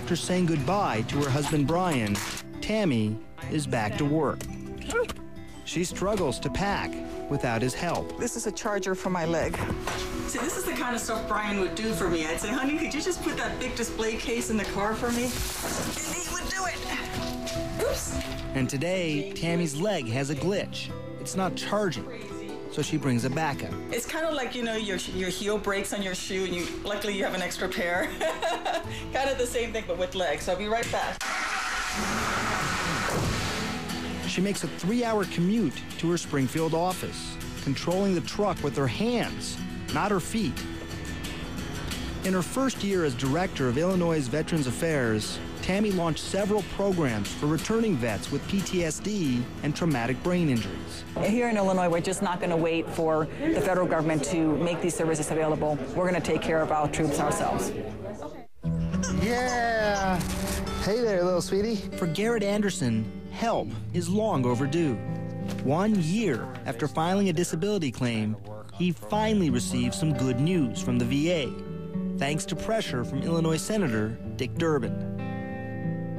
after saying goodbye to her husband Brian, Tammy is back to work. She struggles to pack without his help. This is a charger for my leg. See, this is the kind of stuff Brian would do for me. I'd say, honey, could you just put that big display case in the car for me? And he would do it. Oops. And today, Tammy's leg has a glitch. It's not charging, so she brings a backup. It's kind of like, you know, your heel breaks on your shoe, and luckily you have an extra pair. Kind of the same thing, but with legs. So I'll be right back. She makes a 3-hour commute to her Springfield office, controlling the truck with her hands, not her feet. In her first year as director of Illinois' Veterans Affairs, Tammy launched several programs for returning vets with PTSD and traumatic brain injuries. Here in Illinois, we're just not going to wait for the federal government to make these services available. We're going to take care of our troops ourselves. Yeah! Hey there, little sweetie. For Garrett Anderson, help is long overdue. 1 year after filing a disability claim, he finally received some good news from the VA, thanks to pressure from Illinois Senator Dick Durbin.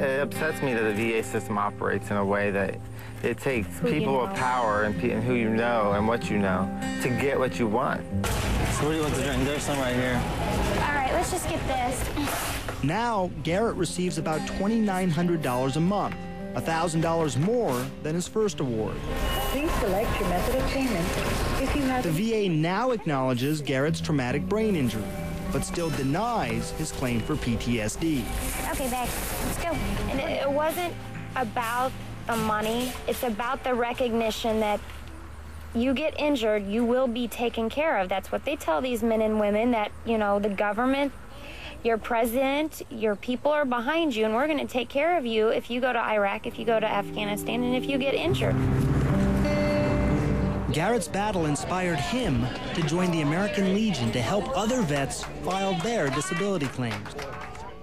It upsets me that the VA system operates in a way that it takes people of power and who you know and what you know to get what you want. So what do you want to drink? There's some right here. All right, let's just get this. Now, Garrett receives about $2,900 a month, $1,000 more than his first award. Please select your method of payment if you have... The VA now acknowledges Garrett's traumatic brain injury, but still denies his claim for PTSD. Okay, babe, let's go. And it wasn't about the money. It's about the recognition that you get injured, you will be taken care of. That's what they tell these men and women, that, you know, the government, your president, your people are behind you, and we're going to take care of you if you go to Iraq, if you go to Afghanistan, and if you get injured. Garrett's battle inspired him to join the American Legion to help other vets file their disability claims.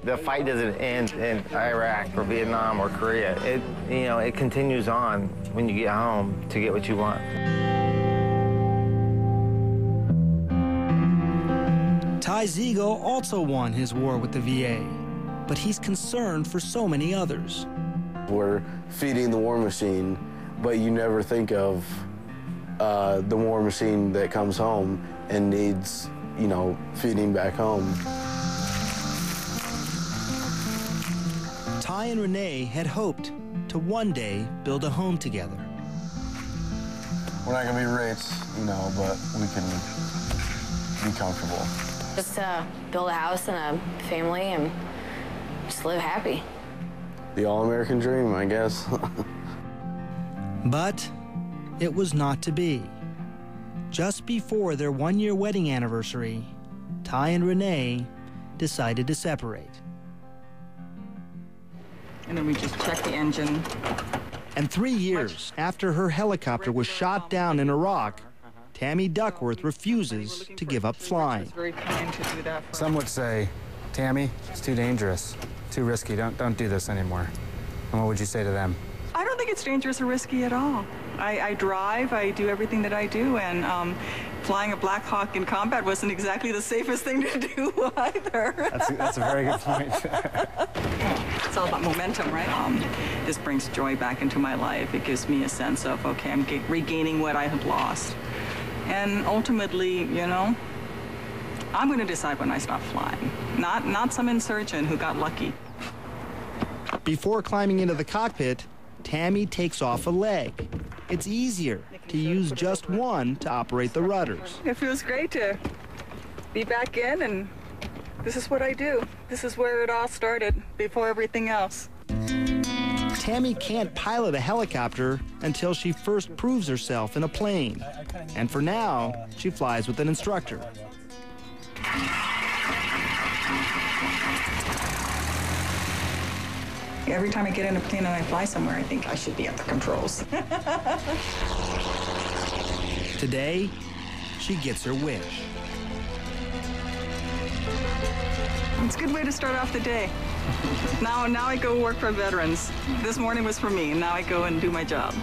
The fight doesn't end in Iraq or Vietnam or Korea. It continues on when you get home to get what you want. Ty Ziegel also won his war with the VA, but he's concerned for so many others. We're feeding the war machine, but you never think of the war machine that comes home and needs, feeding back home. Ty and Renee had hoped to one day build a home together. We're not gonna be rich, but we can be comfortable. Just build a house and a family and just live happy. The all-American dream, I guess. But it was not to be. Just before their one-year wedding anniversary, Ty and Renee decided to separate. And then we just check the engine. And 3 years after her helicopter was shot down in Iraq, Tammy Duckworth refuses to give up flying. Very kind to do that. Some would say, Tammy, it's too dangerous, too risky. Don't do this anymore. And what would you say to them? I don't think it's dangerous or risky at all. I drive, I do everything that I do, and flying a Black Hawk in combat wasn't exactly the safest thing to do either. That's a very good point. It's all about momentum, right? This brings joy back into my life. It gives me a sense of, okay, I'm regaining what I had lost. And ultimately, I'm going to decide when I stop flying, not some insurgent who got lucky. Before climbing into the cockpit, Tammy takes off a leg. It's easier to use just one to operate the rudders. It feels great to be back in, and this is what I do. This is where it all started, before everything else. Tammy can't pilot a helicopter until she first proves herself in a plane. And for now, she flies with an instructor. Every time I get in a plane and I fly somewhere, I think I should be at the controls. Today, she gets her wish. It's a good way to start off the day. Now I go work for veterans. This morning was for me, and now I go and do my job.